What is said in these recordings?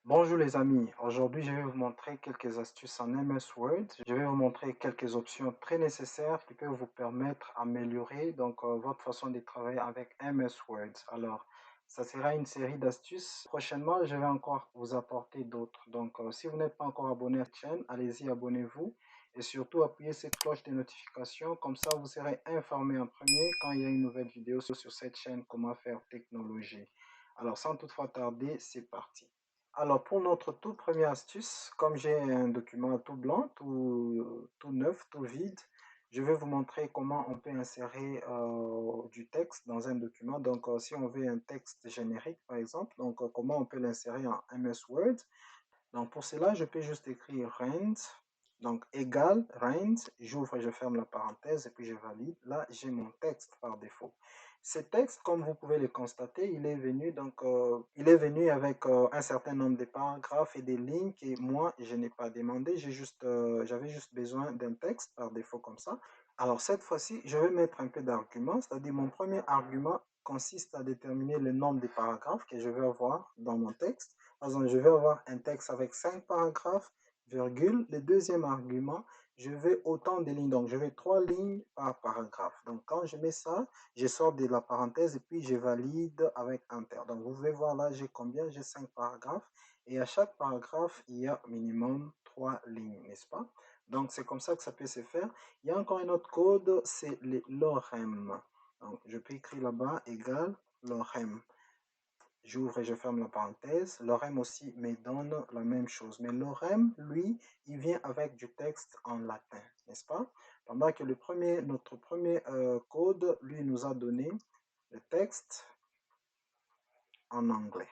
Bonjour les amis, aujourd'hui je vais vous montrer quelques astuces en MS Word. Je vais vous montrer quelques options très nécessaires qui peuvent vous permettre d'améliorer votre façon de travailler avec MS Word. Alors, ça sera une série d'astuces. Prochainement, je vais encore vous apporter d'autres. Si vous n'êtes pas encore abonné à cette chaîne, allez-y, abonnez-vous et surtout appuyez cette cloche de notification. Comme ça, vous serez informé en premier quand il y a une nouvelle vidéo sur cette chaîne Comment faire technologie. Alors, sans toutefois tarder, c'est parti. Alors, pour notre toute première astuce, comme j'ai un document tout blanc, tout neuf, tout vide, je vais vous montrer comment on peut insérer du texte dans un document. Si on veut un texte générique, par exemple, comment on peut l'insérer en MS Word. Donc, pour cela, je peux juste écrire rand, donc égal rand, j'ouvre et je ferme la parenthèse et puis je valide. Là, j'ai mon texte par défaut. Ce texte, comme vous pouvez le constater, il est venu avec un certain nombre de paragraphes et des lignes que moi, je n'ai pas demandé. J'avais juste besoin d'un texte par défaut comme ça. Alors, cette fois-ci, je vais mettre un peu d'arguments, c'est-à-dire mon premier argument consiste à déterminer le nombre de paragraphes que je vais avoir dans mon texte. Par exemple, je vais avoir un texte avec 5 paragraphes, virgule. Le deuxième argument, je veux autant de lignes. Donc, je veux 3 lignes par paragraphe. Donc, quand je mets ça, je sors de la parenthèse et puis je valide avec Enter. Donc, vous pouvez voir là, j'ai combien? J'ai 5 paragraphes. Et à chaque paragraphe, il y a minimum 3 lignes, n'est-ce pas? Donc, c'est comme ça que ça peut se faire. Il y a encore un autre code, c'est le lorem. Donc, je peux écrire là-bas, égal lorem. J'ouvre et je ferme la parenthèse. Lorem aussi me donne la même chose. Mais lorem, lui, il vient avec du texte en latin, n'est-ce pas? Pendant que notre premier code, lui, nous a donné le texte en anglais.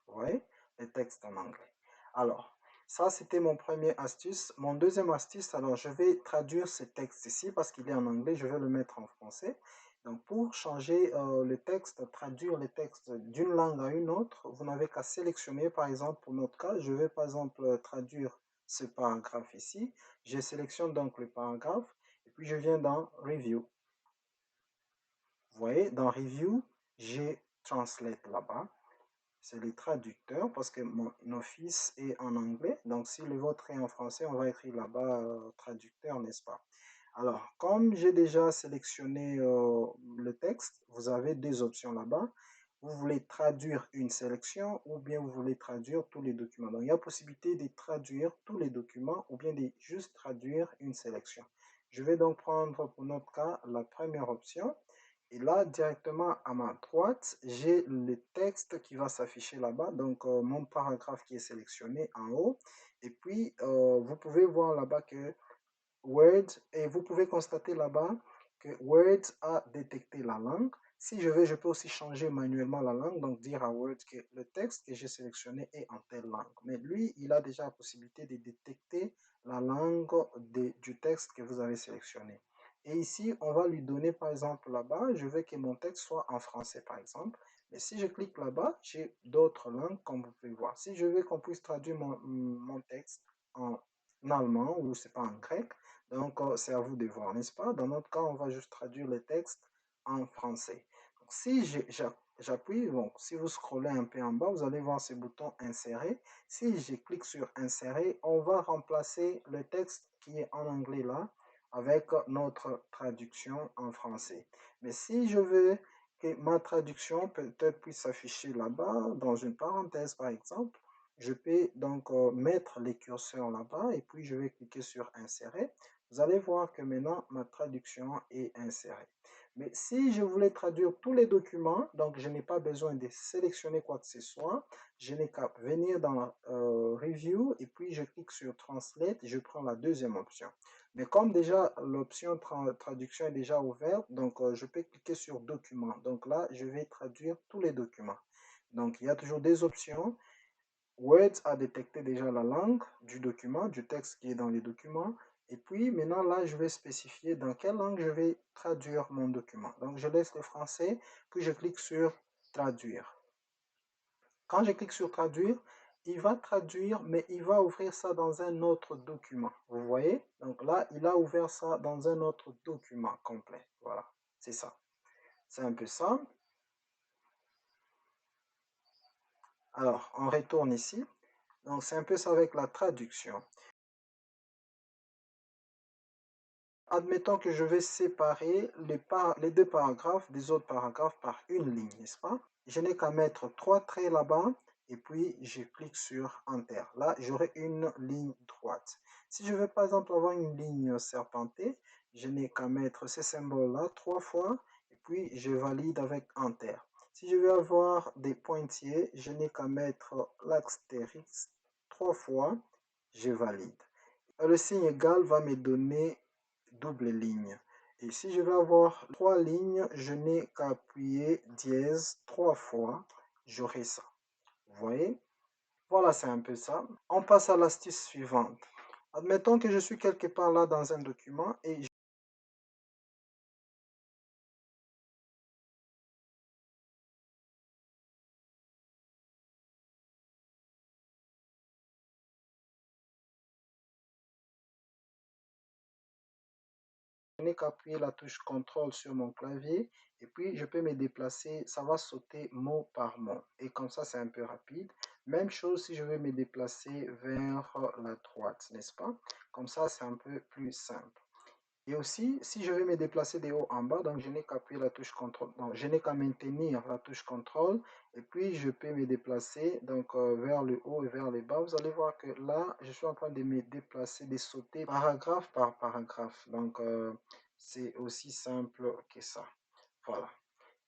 Vous voyez? Le texte en anglais. Alors, ça, c'était mon premier astuce. Mon deuxième astuce, alors, je vais traduire ce texte ici parce qu'il est en anglais. Je vais le mettre en français. Donc, pour changer le texte, traduire le texte d'une langue à une autre, vous n'avez qu'à sélectionner, par exemple, pour notre cas, je vais, par exemple, traduire ce paragraphe ici. Je sélectionne donc le paragraphe et puis je viens dans Review. Vous voyez, dans Review, j'ai Translate là-bas. C'est les traducteurs parce que mon office est en anglais. Donc, si le vôtre est en français, on va écrire là-bas traducteur, n'est-ce pas? Alors, comme j'ai déjà sélectionné le texte, vous avez deux options là-bas. Vous voulez traduire une sélection ou bien vous voulez traduire tous les documents. Donc, il y a possibilité de traduire tous les documents ou bien de juste traduire une sélection. Je vais donc prendre pour notre cas la première option. Et là, directement à ma droite, j'ai le texte qui va s'afficher là-bas. Mon paragraphe qui est sélectionné en haut. Et puis, vous pouvez voir là-bas que Word, et vous pouvez constater là-bas que Word a détecté la langue. Si je veux, je peux aussi changer manuellement la langue, donc dire à Word que le texte que j'ai sélectionné est en telle langue. Mais lui, il a déjà la possibilité de détecter la langue du texte que vous avez sélectionné. Et ici, on va lui donner, par exemple, là-bas, je veux que mon texte soit en français, par exemple. Mais si je clique là-bas, j'ai d'autres langues, comme vous pouvez voir. Si je veux qu'on puisse traduire mon texte en allemand ou c'est pas en grec, c'est à vous de voir, n'est-ce pas? Dans notre cas, on va juste traduire le texte en français. Donc, si j'appuie, donc, si vous scrollez un peu en bas, vous allez voir ce bouton insérer. Si je clique sur insérer, on va remplacer le texte qui est en anglais là avec notre traduction en français. Mais si je veux que ma traduction peut-être puisse s'afficher là-bas, dans une parenthèse par exemple, je peux donc mettre les curseurs là-bas et puis je vais cliquer sur insérer. Vous allez voir que maintenant ma traduction est insérée. Mais si je voulais traduire tous les documents, donc je n'ai pas besoin de sélectionner quoi que ce soit, je n'ai qu'à venir dans la Review et puis je clique sur Translate et je prends la deuxième option. Mais comme déjà l'option traduction est déjà ouverte, je peux cliquer sur Document. Donc là, je vais traduire tous les documents. Donc il y a toujours des options. Word a détecté déjà la langue du document, du texte qui est dans les documents. Et puis maintenant, là, je vais spécifier dans quelle langue je vais traduire mon document. Donc, je laisse le français, puis je clique sur traduire. Quand je clique sur traduire, il va traduire, mais il va ouvrir ça dans un autre document. Vous voyez? Donc là, il a ouvert ça dans un autre document complet. Voilà, c'est ça. C'est un peu ça. Alors, on retourne ici. Donc, c'est un peu ça avec la traduction. Admettons que je vais séparer les deux paragraphes des autres paragraphes par une ligne, n'est-ce pas? Je n'ai qu'à mettre trois traits là-bas et puis je clique sur Enter. Là, j'aurai une ligne droite. Si je veux par exemple avoir une ligne serpentée, je n'ai qu'à mettre ces symboles-là trois fois et puis je valide avec Enter. Si je veux avoir des pointillés, je n'ai qu'à mettre l'astérisque trois fois, je valide. Le signe égal va me donner double ligne. Et si je veux avoir trois lignes, je n'ai qu'à appuyer dièse trois fois, j'aurai ça. Vous voyez? Voilà, c'est un peu ça. On passe à l'astuce suivante. Admettons que je suis quelque part là dans un document et je n'ai qu'à appuyer la touche CTRL sur mon clavier et puis je peux me déplacer, ça va sauter mot par mot. Et comme ça, c'est un peu rapide. Même chose si je veux me déplacer vers la droite, n'est-ce pas? Comme ça, c'est un peu plus simple. Et aussi, si je veux me déplacer de haut en bas, donc je n'ai qu'à appuyer la touche CTRL, donc je n'ai qu'à maintenir la touche CTRL et puis je peux me déplacer donc vers le haut et vers le bas. Vous allez voir que là, je suis en train de me déplacer, de sauter paragraphe par paragraphe. Donc c'est aussi simple que ça. Voilà.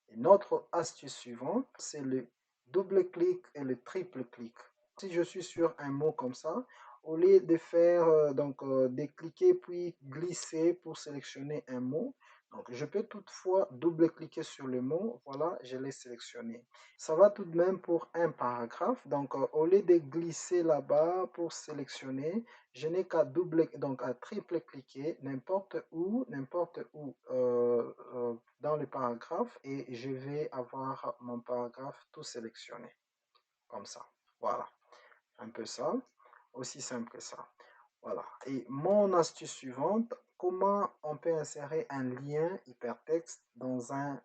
Et notre astuce suivante, c'est le double clic et le triple clic. Si je suis sur un mot comme ça, au lieu de faire de cliquer puis glisser pour sélectionner un mot, donc je peux toutefois double-cliquer sur le mot, voilà, je l'ai sélectionné. Ça va tout de même pour un paragraphe, donc au lieu de glisser là-bas pour sélectionner, je n'ai qu'à à triple cliquer n'importe où dans le paragraphe et je vais avoir mon paragraphe tout sélectionné, comme ça. Voilà, un peu ça, aussi simple que ça. Voilà. Et mon astuce suivante, comment on peut insérer un lien hypertexte dans un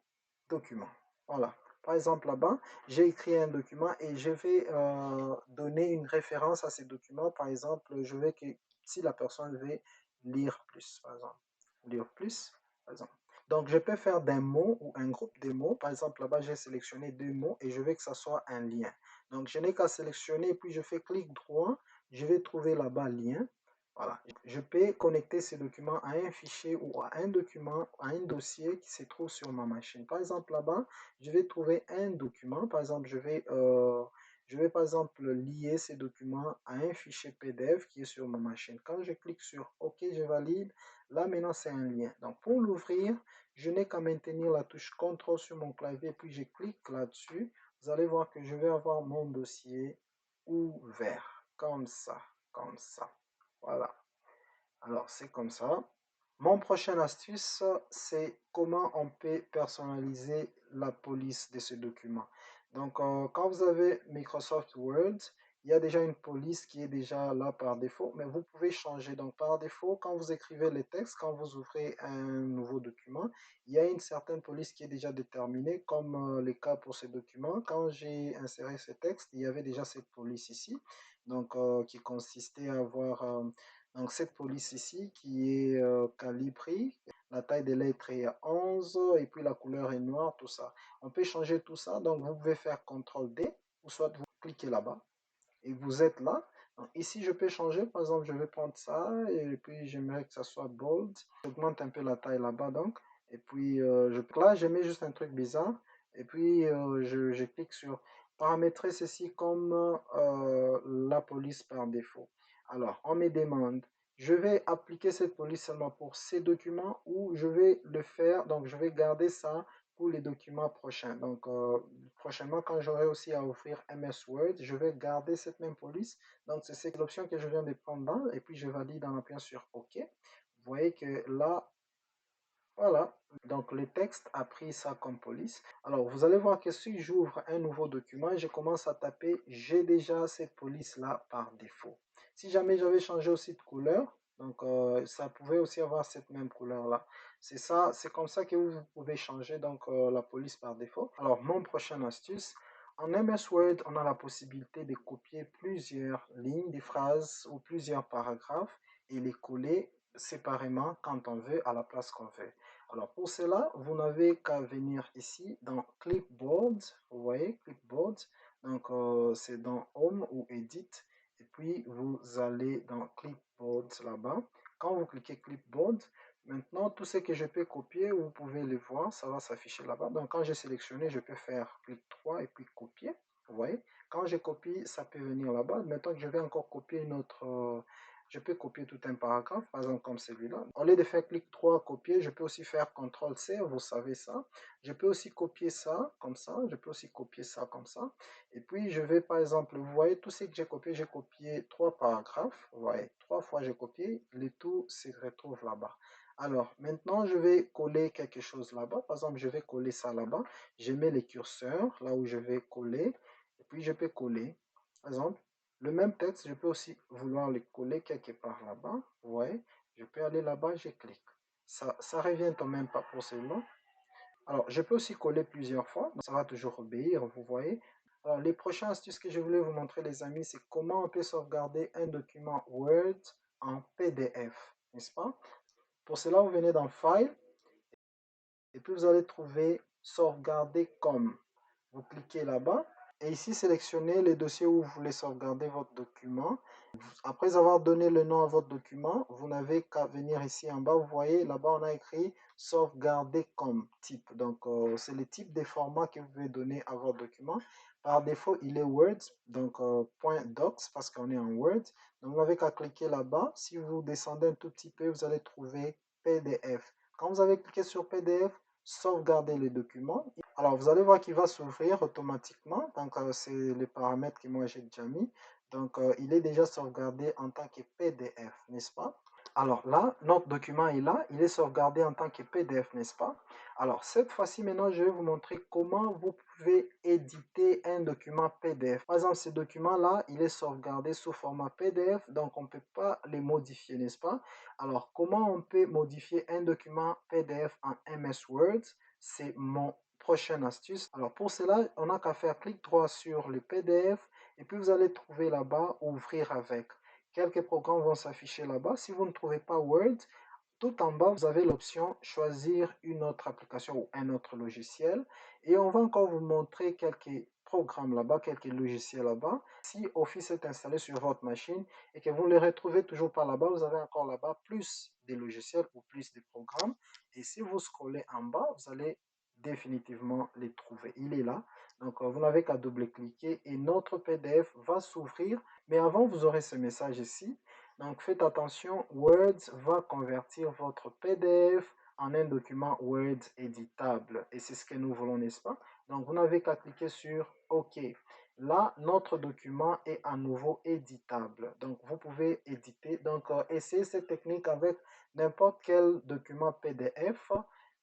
document. Voilà. Par exemple, là-bas, j'ai écrit un document et je vais donner une référence à ce document. Par exemple, je vais que si la personne veut lire plus, par exemple. Lire plus, par exemple. Donc, je peux faire d'un mot ou un groupe de mots. Par exemple, là-bas, j'ai sélectionné deux mots et je veux que ça soit un lien. Donc, je n'ai qu'à sélectionner, puis je fais clic droit. Je vais trouver là-bas lien. Voilà. Je peux connecter ces documents à un fichier ou à un document, à un dossier qui se trouve sur ma machine. Par exemple, là-bas, je vais trouver un document. Par exemple, je vais par exemple lier ces documents à un fichier PDF qui est sur ma machine. Quand je clique sur OK, je valide. Là, maintenant, c'est un lien. Donc, pour l'ouvrir, je n'ai qu'à maintenir la touche CTRL sur mon clavier, puis je clique là-dessus. Vous allez voir que je vais avoir mon dossier ouvert, comme ça, comme ça. Voilà. Alors, c'est comme ça. Mon prochaine astuce, c'est comment on peut personnaliser la police de ce document. Donc, quand vous avez Microsoft Word, il y a déjà une police qui est déjà là par défaut, mais vous pouvez changer. Donc, par défaut, quand vous écrivez les textes, quand vous ouvrez un nouveau document, il y a une certaine police qui est déjà déterminée, comme le cas pour ce document. Quand j'ai inséré ce texte, il y avait déjà cette police ici, donc qui consistait à avoir donc cette police ici qui est calibrée, la taille des lettres est à 11 et puis la couleur est noire, tout ça. On peut changer tout ça, donc vous pouvez faire CTRL D ou soit vous cliquez là-bas et vous êtes là. Donc, ici, je peux changer, par exemple, je vais prendre ça et puis j'aimerais que ça soit bold. J'augmente un peu la taille là-bas donc. Et puis là, je mets juste un truc bizarre et puis je clique sur paramétrer ceci comme la police par défaut. Alors, on me demande, je vais appliquer cette police seulement pour ces documents ou je vais le faire, donc je vais garder ça pour les documents prochains. Donc, prochainement, quand j'aurai aussi à ouvrir MS Word, je vais garder cette même police. Donc, c'est l'option que je viens de prendre là, et puis je valide en appuyant sur OK. Vous voyez que là, voilà. Donc, le texte a pris ça comme police. Alors, vous allez voir que si j'ouvre un nouveau document et je commence à taper, j'ai déjà cette police-là par défaut. Si jamais j'avais changé aussi de couleur, donc ça pouvait aussi avoir cette même couleur-là. C'est ça, c'est comme ça que vous pouvez changer donc la police par défaut. Alors, mon prochain astuce, En MS Word, on a la possibilité de copier plusieurs lignes des phrases ou plusieurs paragraphes et les coller séparément quand on veut, à la place qu'on veut. Alors pour cela, vous n'avez qu'à venir ici dans Clipboard, vous voyez, Clipboard, donc c'est dans Home ou Edit, et puis vous allez dans Clipboard là-bas. Quand vous cliquez Clipboard, maintenant tout ce que je peux copier, vous pouvez le voir, ça va s'afficher là-bas. Donc quand j'ai sélectionné, je peux faire clic droit et puis copier. Vous voyez, quand je copie, ça peut venir là-bas. Maintenant que je vais encore copier une autre, je peux copier tout un paragraphe, par exemple comme celui-là. Au lieu de faire clic droit, copier, je peux aussi faire CTRL-C, vous savez ça. Je peux aussi copier ça comme ça, je peux aussi copier ça comme ça. Et puis je vais par exemple, vous voyez tout ce que j'ai copié trois paragraphes. Vous voyez, trois fois j'ai copié, le tout se retrouve là-bas. Alors, maintenant, je vais coller quelque chose là-bas. Par exemple, je vais coller ça là-bas. Je mets les curseurs là où je vais coller. Et puis, je peux coller. Par exemple, le même texte, je peux aussi vouloir le coller quelque part là-bas. Vous voyez, je peux aller là-bas, je clique. Ça revient au même pas pour celui-là. Alors, je peux aussi coller plusieurs fois. Donc, ça va toujours obéir, vous voyez. Alors, les prochaines astuces que je voulais vous montrer, les amis, c'est comment on peut sauvegarder un document Word en PDF, n'est-ce pas? Pour cela, vous venez dans File et puis vous allez trouver Sauvegarder comme. Vous cliquez là-bas et ici sélectionnez le dossier où vous voulez sauvegarder votre document. Après avoir donné le nom à votre document, vous n'avez qu'à venir ici en bas. Vous voyez, là-bas, on a écrit sauvegarder comme type. Donc, c'est le type de format que vous pouvez donner à votre document. Par défaut, il est Word, donc .docs parce qu'on est en Word. Donc, vous n'avez qu'à cliquer là-bas. Si vous descendez un tout petit peu, vous allez trouver PDF. Quand vous avez cliqué sur PDF, sauvegardez le document. Alors, vous allez voir qu'il va s'ouvrir automatiquement. Donc, c'est les paramètres que moi j'ai déjà mis. Donc, il est déjà sauvegardé en tant que PDF, n'est-ce pas? Alors là, notre document est là, il est sauvegardé en tant que PDF, n'est-ce pas? Alors, cette fois-ci, maintenant, je vais vous montrer comment vous pouvez éditer un document PDF. Par exemple, ce document-là, il est sauvegardé sous format PDF, donc on ne peut pas les modifier, n'est-ce pas? Alors, comment on peut modifier un document PDF en MS Word? C'est mon prochaine astuce. Alors, pour cela, on n'a qu'à faire clic droit sur le PDF et puis vous allez trouver là-bas Ouvrir avec. Quelques programmes vont s'afficher là-bas. Si vous ne trouvez pas Word, tout en bas, vous avez l'option Choisir une autre application ou un autre logiciel. Et on va encore vous montrer quelques programmes là-bas, quelques logiciels là-bas. Si Office est installé sur votre machine et que vous ne les retrouvez toujours pas là-bas, vous avez encore là-bas plus de logiciels ou plus de programmes. Et si vous scrollez en bas, vous allez définitivement les trouver. Il est là. Donc, vous n'avez qu'à double-cliquer et notre PDF va s'ouvrir. Mais avant, vous aurez ce message ici. Donc, faites attention, Word va convertir votre PDF en un document Word éditable. Et c'est ce que nous voulons, n'est-ce pas? Donc, vous n'avez qu'à cliquer sur OK. Là, notre document est à nouveau éditable. Donc, vous pouvez éditer. Donc, essayez cette technique avec n'importe quel document PDF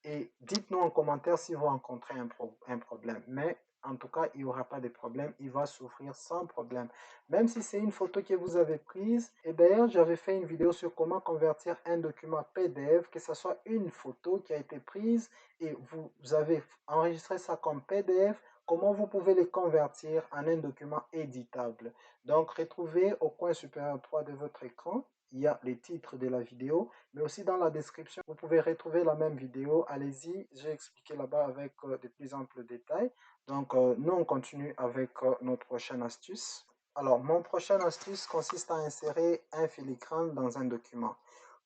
et dites-nous en commentaire si vous rencontrez un problème. Mais en tout cas, il n'y aura pas de problème. Il va s'ouvrir sans problème. Même si c'est une photo que vous avez prise. Et d'ailleurs, j'avais fait une vidéo sur comment convertir un document PDF, que ce soit une photo qui a été prise et vous avez enregistré ça comme PDF, comment vous pouvez les convertir en un document éditable. Donc, retrouvez au coin supérieur droit de votre écran, il y a les titres de la vidéo, mais aussi dans la description, vous pouvez retrouver la même vidéo. Allez-y, j'ai expliqué là-bas avec de plus amples détails. Donc, nous, on continue avec notre prochaine astuce. Alors, mon prochaine astuce consiste à insérer un filigrane dans un document.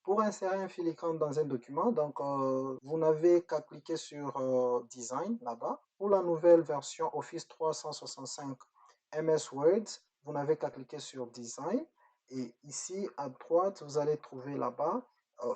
Pour insérer un filigrane dans un document, donc, vous n'avez qu'à cliquer sur Design là-bas. Pour la nouvelle version Office 365 MS Word, vous n'avez qu'à cliquer sur Design. Et ici, à droite, vous allez trouver là-bas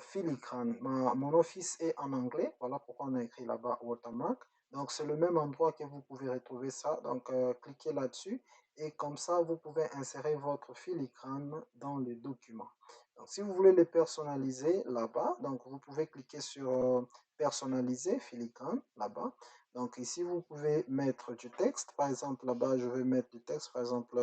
filigrane. Mon Office est en anglais. Voilà pourquoi on a écrit là-bas Watermark. Donc, c'est le même endroit que vous pouvez retrouver ça. Donc, cliquez là-dessus et comme ça, vous pouvez insérer votre filigrane dans le document. Donc, si vous voulez le personnaliser là-bas, donc vous pouvez cliquer sur personnaliser filigrane là-bas. Donc, ici, vous pouvez mettre du texte. Par exemple, là-bas, je vais mettre du texte. Par exemple,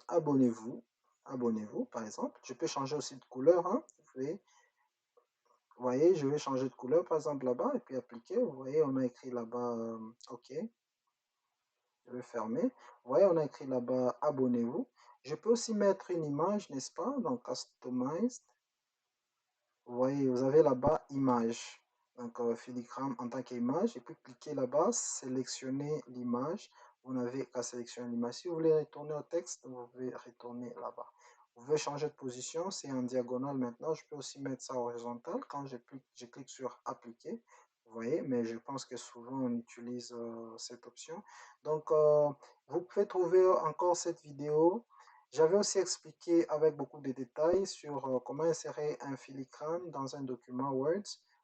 abonnez-vous. Abonnez-vous, par exemple. Je peux changer aussi de couleur. Hein. Vous pouvez Vous voyez, je vais changer de couleur, par exemple là-bas, et puis appliquer. Vous voyez, on a écrit là-bas, OK, je vais fermer. Vous voyez, on a écrit là-bas, abonnez-vous. Je peux aussi mettre une image, n'est-ce pas? Donc, Customize. Vous voyez, vous avez là-bas image. Donc, filigrane en tant qu'image. Et puis, cliquez là-bas, sélectionnez l'image. Vous n'avez qu'à sélectionner l'image. Si vous voulez retourner au texte, vous pouvez retourner là-bas. Vous pouvez changer de position. C'est en diagonale maintenant. Je peux aussi mettre ça horizontal. Quand je clique sur appliquer. Vous voyez, mais je pense que souvent on utilise cette option. Donc, vous pouvez trouver encore cette vidéo. J'avais aussi expliqué avec beaucoup de détails sur comment insérer un filigrane dans un document Word.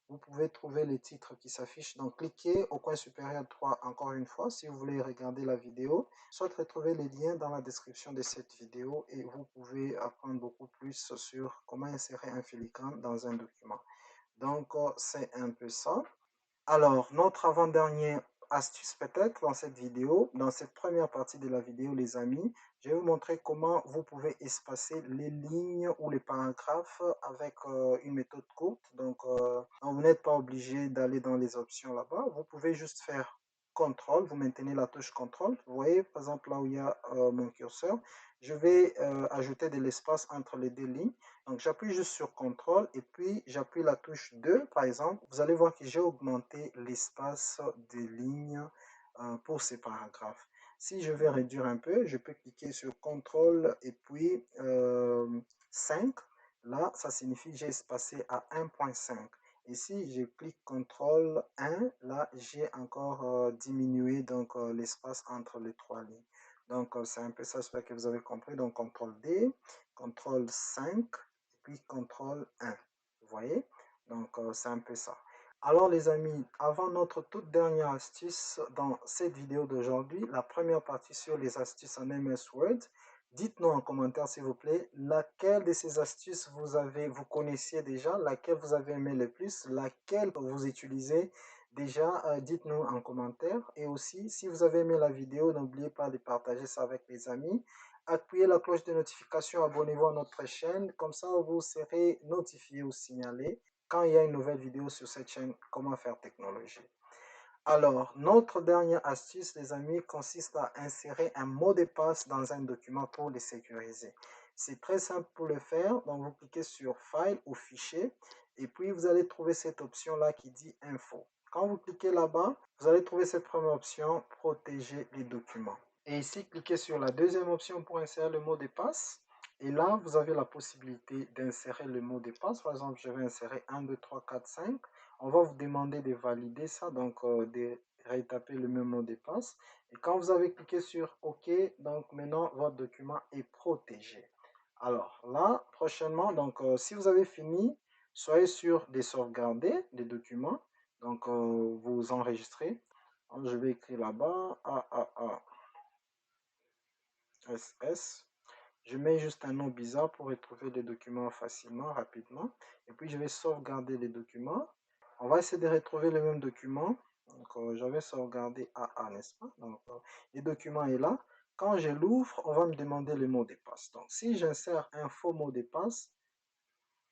Vous pouvez trouver les titres qui s'affichent. Donc, cliquez au coin supérieur droit encore une fois si vous voulez regarder la vidéo. Soit retrouvez les liens dans la description de cette vidéo et vous pouvez apprendre beaucoup plus sur comment insérer un filigrane dans un document. Donc, c'est un peu ça. Alors, notre avant-dernière astuce peut-être dans cette vidéo, dans cette première partie de la vidéo, les amis, je vais vous montrer comment vous pouvez espacer les lignes ou les paragraphes avec une méthode courte. Donc, vous n'êtes pas obligé d'aller dans les options là-bas. Vous pouvez juste faire CTRL, vous maintenez la touche CTRL. Vous voyez, par exemple, là où il y a mon curseur, je vais ajouter de l'espace entre les deux lignes. Donc, j'appuie juste sur CTRL et puis j'appuie la touche 2, par exemple. Vous allez voir que j'ai augmenté l'espace des lignes pour ces paragraphes. Si je vais réduire un peu, je peux cliquer sur CTRL et puis 5. Là, ça signifie que j'ai espacé à 1.5. Et si je clique CTRL 1, là, j'ai encore diminué donc l'espace entre les trois lignes. Donc, c'est un peu ça, j'espère que vous avez compris. Donc, CTRL D, CTRL 5, puis CTRL 1. Vous voyez? Donc, c'est un peu ça. Alors, les amis, avant notre toute dernière astuce dans cette vidéo d'aujourd'hui, la première partie sur les astuces en MS Word, dites-nous en commentaire, s'il vous plaît, laquelle de ces astuces vous connaissiez déjà, laquelle vous avez aimé le plus, laquelle vous utilisez déjà, dites-nous en commentaire. Et aussi, si vous avez aimé la vidéo, n'oubliez pas de partager ça avec les amis. Appuyez la cloche de notification, abonnez-vous à notre chaîne, comme ça vous serez notifié ou signalé quand il y a une nouvelle vidéo sur cette chaîne, comment faire technologie. Alors, notre dernière astuce, les amis, consiste à insérer un mot de passe dans un document pour le sécuriser. C'est très simple pour le faire. Donc, vous cliquez sur File ou Fichier et puis vous allez trouver cette option-là qui dit Info. Quand vous cliquez là-bas, vous allez trouver cette première option, Protéger les documents. Et ici, cliquez sur la deuxième option pour insérer le mot de passe. Et là, vous avez la possibilité d'insérer le mot de passe. Par exemple, je vais insérer 1, 2, 3, 4, 5. On va vous demander de valider ça, donc de retaper le même mot de passe. Et quand vous avez cliqué sur OK, donc maintenant, votre document est protégé. Alors là, prochainement, donc si vous avez fini, soyez sûr de sauvegarder les documents. Donc, vous enregistrez. Alors, je vais écrire là-bas AAASS. Je mets juste un nom bizarre pour retrouver les documents facilement, rapidement. Et puis, je vais sauvegarder les documents. On va essayer de retrouver le même document. Donc, j'avais sauvegardé AA, n'est-ce pas? Donc, le document est là. Quand je l'ouvre, on va me demander le mot de passe. Donc, si j'insère un faux mot de passe,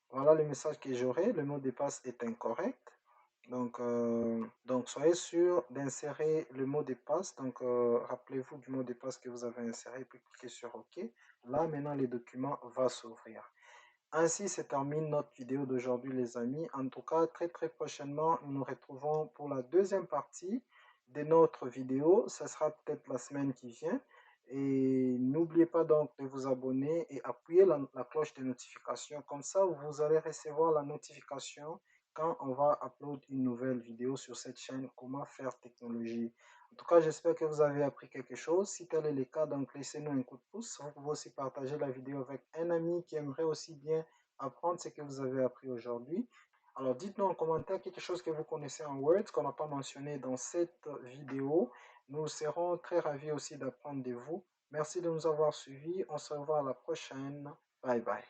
voilà le message que j'aurai. Le mot de passe est incorrect. Donc soyez sûr d'insérer le mot de passe. Donc, rappelez-vous du mot de passe que vous avez inséré, puis cliquez sur OK. Là, maintenant, le document va s'ouvrir. Ainsi se termine notre vidéo d'aujourd'hui, les amis. En tout cas, très très prochainement, nous nous retrouvons pour la deuxième partie de notre vidéo. Ce sera peut-être la semaine qui vient. Et n'oubliez pas donc de vous abonner et appuyer la cloche de notification. Comme ça, vous allez recevoir la notification quand on va upload une nouvelle vidéo sur cette chaîne Comment faire technologie. En tout cas, j'espère que vous avez appris quelque chose. Si tel est le cas, donc laissez-nous un coup de pouce. Vous pouvez aussi partager la vidéo avec un ami qui aimerait aussi bien apprendre ce que vous avez appris aujourd'hui. Alors, dites-nous en commentaire quelque chose que vous connaissez en Word qu'on n'a pas mentionné dans cette vidéo. Nous serons très ravis aussi d'apprendre de vous. Merci de nous avoir suivis. On se revoit à la prochaine. Bye bye.